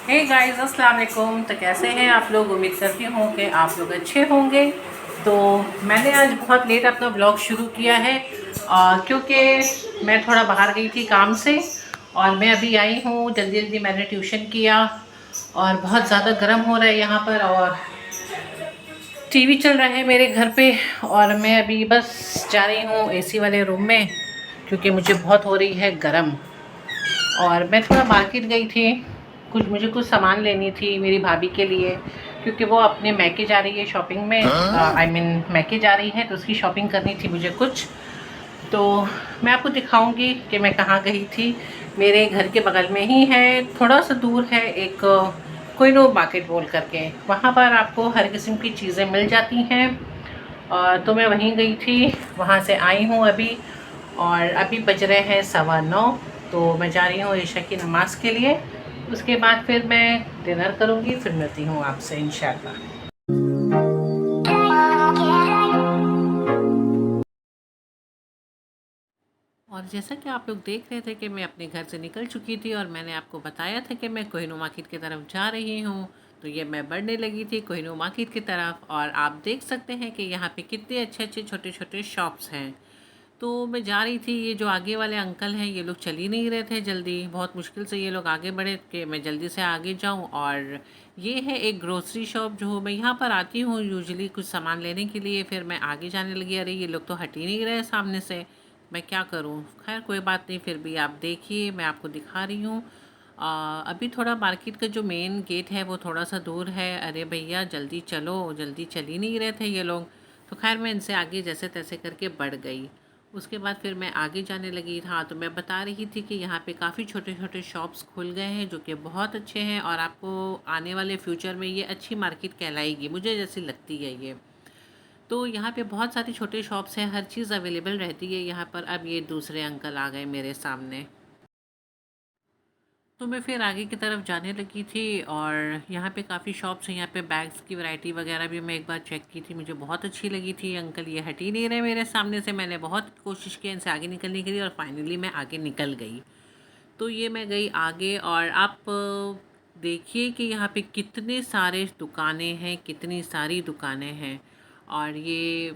Hey guys, अस्सलाम वालेकुम। तो कैसे हैं आप लोग? उम्मीद करती हूँ कि आप लोग अच्छे होंगे। तो मैंने आज बहुत लेट अपना ब्लॉग शुरू किया है क्योंकि मैं थोड़ा बाहर गई थी काम से और मैं अभी आई हूँ। जल्दी जल्दी मैंने ट्यूशन किया और बहुत ज़्यादा गर्म हो रहा है यहाँ पर और टीवी चल रहा है मेरे घर पे। और मैं अभी बस जा रही हूँ एसी वाले रूम में क्योंकि मुझे बहुत हो रही है गर्म। और मैं थोड़ा मार्केट गई थी, मुझे कुछ सामान लेनी थी मेरी भाभी के लिए क्योंकि वो अपने मैके जा रही है शॉपिंग में। आई मीन मैके जा रही है तो उसकी शॉपिंग करनी थी मुझे कुछ। तो मैं आपको दिखाऊंगी कि मैं कहाँ गई थी। मेरे घर के बगल में ही है, थोड़ा सा दूर है एक कोइनो मार्केट बोल करके, वहाँ पर आपको हर किस्म की चीज़ें मिल जाती हैं। तो मैं वहीं गई थी, वहाँ से आई हूँ अभी। और अभी बज रहे हैं 9:15। तो मैं जा रही हूँ ईशा की नमाज़ के लिए। उसके बाद फिर मैं डिनर करूँगी, फिर मिलती हूँ आपसे इंशाल्लाह। और जैसा कि आप लोग देख रहे थे कि मैं अपने घर से निकल चुकी थी और मैंने आपको बताया था कि मैं कोहिनूर मार्केट की तरफ जा रही हूँ। तो ये मैं बढ़ने लगी थी कोहिनूर मार्केट की तरफ और आप देख सकते हैं कि यहाँ पे कितने अच्छे अच्छे छोटे छोटे शॉप्स हैं। तो मैं जा रही थी, ये जो आगे वाले अंकल हैं ये लोग चल ही नहीं रहे थे जल्दी, बहुत मुश्किल से ये लोग आगे बढ़े कि मैं जल्दी से आगे जाऊं। और ये है एक ग्रोसरी शॉप जो मैं यहाँ पर आती हूँ यूजुअली कुछ सामान लेने के लिए। फिर मैं आगे जाने लगी, अरे ये लोग तो हट ही नहीं रहे सामने से, मैं क्या करूँ। खैर कोई बात नहीं, फिर भी आप देखिए मैं आपको दिखा रही हूँ। अभी थोड़ा मार्केट का जो मेन गेट है वो थोड़ा सा दूर है। अरे भैया जल्दी चलो, जल्दी चल ही नहीं रहे थे ये लोग। तो खैर मैं इनसे आगे जैसे तैसे करके बढ़ गई। उसके बाद फिर मैं आगे जाने लगी। हाँ, तो मैं बता रही थी कि यहाँ पे काफ़ी छोटे छोटे शॉप्स खुल गए हैं जो कि बहुत अच्छे हैं और आपको आने वाले फ्यूचर में ये अच्छी मार्केट कहलाएगी, मुझे जैसी लगती है ये। तो यहाँ पे बहुत सारी छोटे शॉप्स हैं, हर चीज़ अवेलेबल रहती है यहाँ पर। अब ये दूसरे अंकल आ गए मेरे सामने, तो मैं फिर आगे की तरफ जाने लगी थी। और यहाँ पे काफ़ी शॉप्स हैं, यहाँ पे बैग्स की वैरायटी वगैरह भी मैं एक बार चेक की थी, मुझे बहुत अच्छी लगी थी। अंकल ये हट ही नहीं रहे मेरे सामने से, मैंने बहुत कोशिश की इनसे आगे निकलने के लिए और फाइनली मैं आगे निकल गई। तो ये मैं गई आगे और आप देखिए कि यहाँ पे कितने सारे दुकानें हैं, कितनी सारी दुकानें हैं। और ये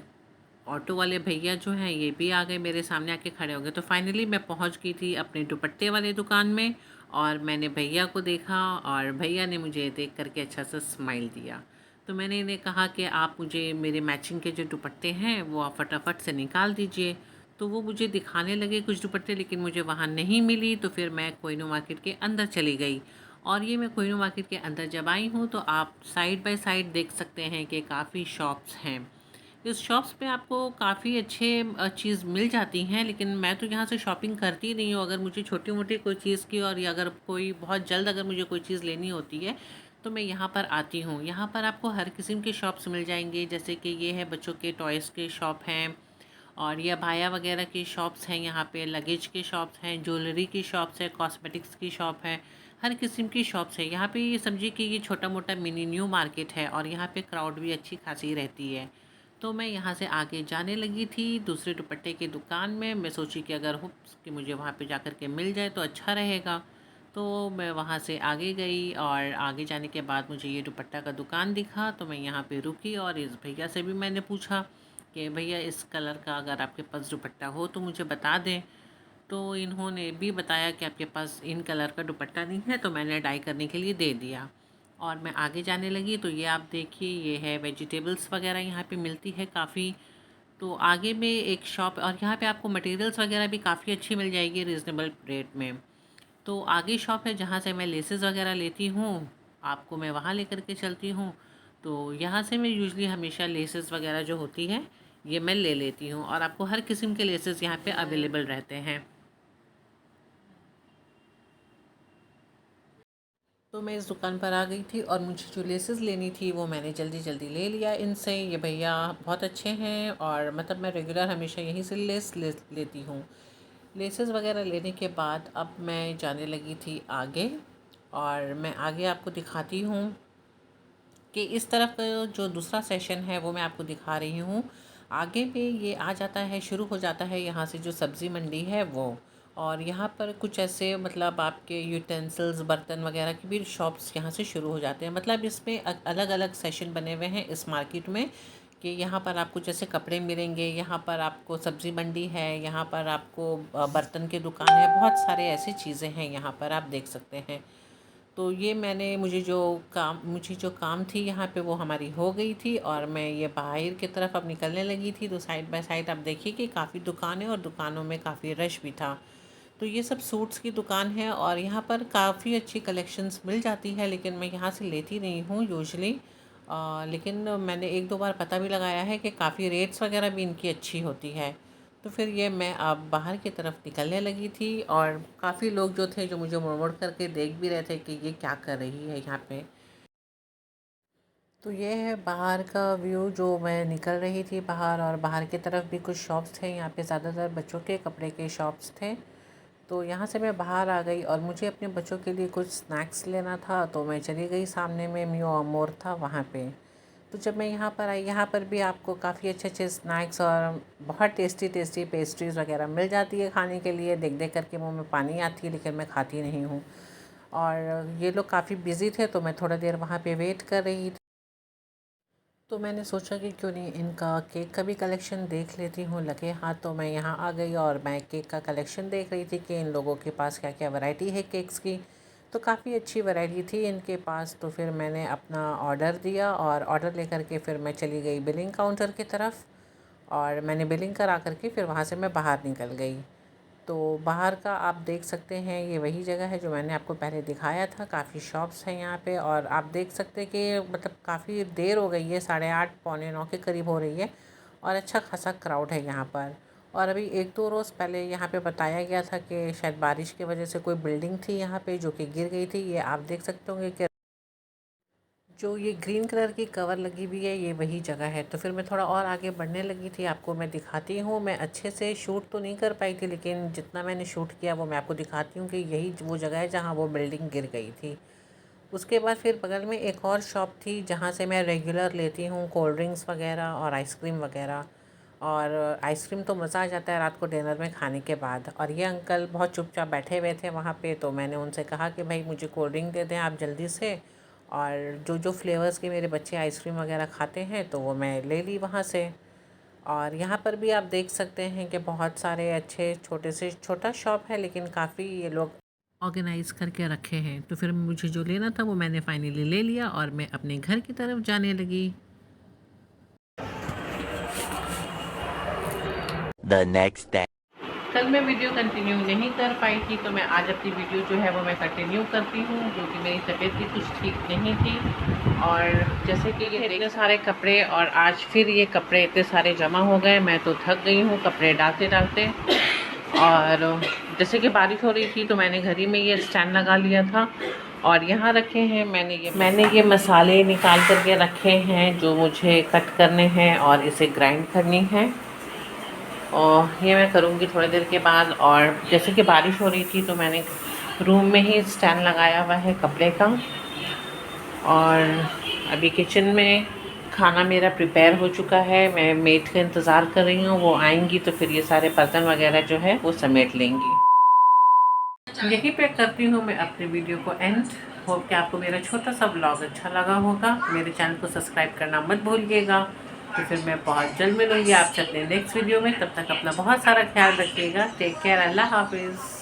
ऑटो वाले भैया जो हैं ये भी आ गए मेरे सामने, आके खड़े हो गए। तो फाइनली मैं पहुँच गई थी अपने दुपट्टे वाले दुकान में और मैंने भैया को देखा और भैया ने मुझे देख करके अच्छा सा स्माइल दिया। तो मैंने इन्हें कहा कि आप मुझे मेरे मैचिंग के जो दुपट्टे हैं वो आप फटाफट से निकाल दीजिए। तो वो मुझे दिखाने लगे कुछ दुपट्टे, लेकिन मुझे वहाँ नहीं मिली। तो फिर मैं कोहिनूर मार्केट के अंदर चली गई। और ये मैं कोहिनूर मार्केट के अंदर जब आई हूँ तो आप साइड बाय साइड देख सकते हैं कि काफ़ी शॉप्स हैं। इस शॉप्स पे आपको काफ़ी अच्छे चीज़ मिल जाती हैं, लेकिन मैं तो यहाँ से शॉपिंग करती नहीं हूँ। अगर मुझे छोटी मोटी कोई चीज़ की और या अगर कोई बहुत जल्द अगर मुझे कोई चीज़ लेनी होती है तो मैं यहाँ पर आती हूँ। यहाँ पर आपको हर किस्म के शॉप्स मिल जाएंगे, जैसे कि ये है बच्चों के टॉयज़ के शॉप हैं और ये अबाया वगैरह की शॉप्स हैं, यहाँ पे लगेज के शॉप्स हैं, ज्वेलरी की शॉप्स है, कॉस्मेटिक्स की शॉप है, हर किस्म की शॉप्स है यहाँ पे। ये समझिए कि ये छोटा मोटा मिनी न्यू मार्केट है और यहाँ पे क्राउड भी अच्छी खासी रहती है। तो मैं यहाँ से आगे जाने लगी थी दूसरे दुपट्टे की दुकान में। मैं सोची कि अगर हो कि मुझे वहाँ पे जा कर के मिल जाए तो अच्छा रहेगा। तो मैं वहाँ से आगे गई और आगे जाने के बाद मुझे ये दुपट्टा का दुकान दिखा, तो मैं यहाँ पे रुकी और इस भैया से भी मैंने पूछा कि भैया इस कलर का अगर आपके पास दुपट्टा हो तो मुझे बता दें। तो इन्होंने भी बताया कि आपके पास इन कलर का दुपट्टा नहीं है, तो मैंने डाई करने के लिए दे दिया और मैं आगे जाने लगी। तो ये आप देखिए, ये है वेजिटेबल्स वगैरह यहाँ पे मिलती है काफ़ी। तो आगे में एक शॉप और यहाँ पे आपको मटेरियल्स वगैरह भी काफ़ी अच्छी मिल जाएगी रीज़नेबल रेट में। तो आगे शॉप है जहाँ से मैं लेसेस वगैरह लेती हूँ, आपको मैं वहाँ लेकर के चलती हूँ। तो यहाँ से मैं यूजुअली हमेशा लेसेस वगैरह जो होती हैं ये मैं ले लेती हूँ और आपको हर किस्म के लेसेस यहाँ पे अवेलेबल रहते हैं। तो मैं इस दुकान पर आ गई थी और मुझे जो लेसेस लेनी थी वो मैंने जल्दी जल्दी ले लिया इनसे। ये भैया बहुत अच्छे हैं और मतलब मैं रेगुलर हमेशा यहीं से लेती हूँ। लेसेस वगैरह लेने के बाद अब मैं जाने लगी थी आगे और मैं आगे आपको दिखाती हूँ कि इस तरफ जो दूसरा सेशन है वो मैं आपको दिखा रही हूँ। आगे पे ये आ जाता है, शुरू हो जाता है यहाँ से जो सब्ज़ी मंडी है वो। और यहाँ पर कुछ ऐसे मतलब आपके यूटेंसिल्स बर्तन वगैरह की भी शॉप्स यहाँ से शुरू हो जाते हैं। मतलब इसमें अलग अलग सेशन बने हुए हैं इस मार्केट में कि यहाँ पर आपको जैसे कपड़े मिलेंगे, यहाँ पर आपको सब्ज़ी मंडी है, यहाँ पर आपको बर्तन की दुकान है, बहुत सारे ऐसी चीज़ें हैं यहाँ पर आप देख सकते हैं। तो ये मैंने मुझे जो काम थी यहाँ पे वो हमारी हो गई थी और मैं ये बाहर की तरफ अब निकलने लगी थी। तो साइड बाय साइड आप देखिए कि काफ़ी दुकानें और दुकानों में काफ़ी रश भी था। तो ये सब सूट्स की दुकान है और यहाँ पर काफ़ी अच्छी कलेक्शंस मिल जाती है, लेकिन मैं यहाँ से लेती नहीं हूँ यूजुअली। लेकिन मैंने एक दो बार पता भी लगाया है कि काफ़ी रेट्स वगैरह भी इनकी अच्छी होती है। तो फिर ये मैं अब बाहर की तरफ निकलने लगी थी और काफ़ी लोग जो थे जो मुझे मुड़ मुड़ करके देख भी रहे थे कि ये क्या कर रही है यहाँ पे। तो ये है बाहर का व्यू जो मैं निकल रही थी बाहर, और बाहर की तरफ भी कुछ शॉप्स थे। यहाँ पे ज़्यादातर बच्चों के कपड़े के शॉप्स थे। तो यहाँ से मैं बाहर आ गई और मुझे अपने बच्चों के लिए कुछ स्नैक्स लेना था, तो मैं चली गई सामने में मियो अमोर था वहाँ पे। तो जब मैं यहाँ पर आई, यहाँ पर भी आपको काफ़ी अच्छे अच्छे स्नैक्स और बहुत टेस्टी टेस्टी पेस्ट्रीज़ वगैरह मिल जाती है खाने के लिए। देख देख करके मुँह में पानी आती है, लेकिन मैं खाती नहीं हूँ। और ये लोग काफ़ी बिज़ी थे तो मैं थोड़ा देर वहाँ पे वेट कर रही थी। तो मैंने सोचा कि क्यों नहीं इनका केक का भी कलेक्शन देख लेती हूँ लगे हाथ। तो मैं यहाँ आ गई और मैं केक का कलेक्शन देख रही थी कि इन लोगों के पास क्या क्या वैरायटी है केक्स की। तो काफ़ी अच्छी वैरायटी थी इनके पास। तो फिर मैंने अपना ऑर्डर दिया और ऑर्डर लेकर के फिर मैं चली गई बिलिंग काउंटर की तरफ, और मैंने बिलिंग करा करके फिर वहाँ से मैं बाहर निकल गई। तो बाहर का आप देख सकते हैं ये वही जगह है जो मैंने आपको पहले दिखाया था। काफ़ी शॉप्स हैं यहाँ पे और आप देख सकते हैं कि मतलब काफ़ी देर हो गई है, 8:30 पौने 9 के करीब हो रही है और अच्छा खासा क्राउड है यहाँ पर। और अभी एक दो रोज़ पहले यहाँ पे बताया गया था कि शायद बारिश की वजह से कोई बिल्डिंग थी यहाँ पे जो कि गिर गई थी। ये आप देख सकते होंगे कि जो ये ग्रीन कलर की कवर लगी हुई है ये वही जगह है। तो फिर मैं थोड़ा और आगे बढ़ने लगी थी, आपको मैं दिखाती हूँ। मैं अच्छे से शूट तो नहीं कर पाई थी, लेकिन जितना मैंने शूट किया वो मैं आपको दिखाती हूँ कि यही वो जगह है जहाँ वो बिल्डिंग गिर गई थी। उसके बाद फिर बगल में एक और शॉप थी जहाँ से मैं रेगुलर लेती हूँ कोल्ड ड्रिंक्स वगैरह और आइसक्रीम वगैरह। और आइसक्रीम तो मज़ा आ जाता है रात को डिनर में खाने के बाद। और ये अंकल बहुत चुपचाप बैठे हुए थे वहाँ पे, तो मैंने उनसे कहा कि भाई मुझे कोल्ड ड्रिंक दे दें आप जल्दी से, और जो जो फ्लेवर्स के मेरे बच्चे आइसक्रीम वगैरह खाते हैं तो वो मैं ले ली वहाँ से। और यहाँ पर भी आप देख सकते हैं कि बहुत सारे अच्छे छोटे से छोटा शॉप है, लेकिन काफ़ी ये लोग ऑर्गेनाइज़ करके रखे हैं। तो फिर मुझे जो लेना था वो मैंने फाइनली ले लिया और मैं अपने घर की तरफ जाने लगी। The next day. कल मैं वीडियो कंटिन्यू नहीं कर पाई थी, तो मैं आज अपनी वीडियो जो है वो मैं कंटिन्यू करती हूँ, क्योंकि मेरी तबीयत भी कुछ ठीक नहीं थी। और जैसे कि ये इतने सारे कपड़े, और आज फिर ये कपड़े इतने सारे जमा हो गए, मैं तो थक गई हूँ कपड़े डालते डालते। और जैसे कि बारिश हो रही थी तो मैंने घर ही में ये स्टैंड लगा लिया था और यहाँ रखे हैं मैंने ये मसाले निकाल करके रखे हैं जो मुझे कट करने हैं और इसे ग्राइंड करनी है, और ये मैं करूँगी थोड़ी देर के बाद। और जैसे कि बारिश हो रही थी तो मैंने रूम में ही स्टैंड लगाया हुआ है कपड़े का। और अभी किचन में खाना मेरा प्रिपेयर हो चुका है, मैं मेड का इंतज़ार कर रही हूँ, वो आएंगी तो फिर ये सारे बर्तन वगैरह जो है वो समेट लेंगी। यहीं पे करती हूँ मैं अपने वीडियो को एंड। होप कि आपको मेरा छोटा सा ब्लॉग अच्छा लगा होगा। मेरे चैनल को सब्सक्राइब करना मत भूलिएगा। तो फिर मैं बहुत जल्द मिलूँगी आपसे अपने नेक्स्ट वीडियो में। तब तक अपना बहुत सारा ख्याल रखिएगा। टेक केयर, अल्लाह हाफिज़।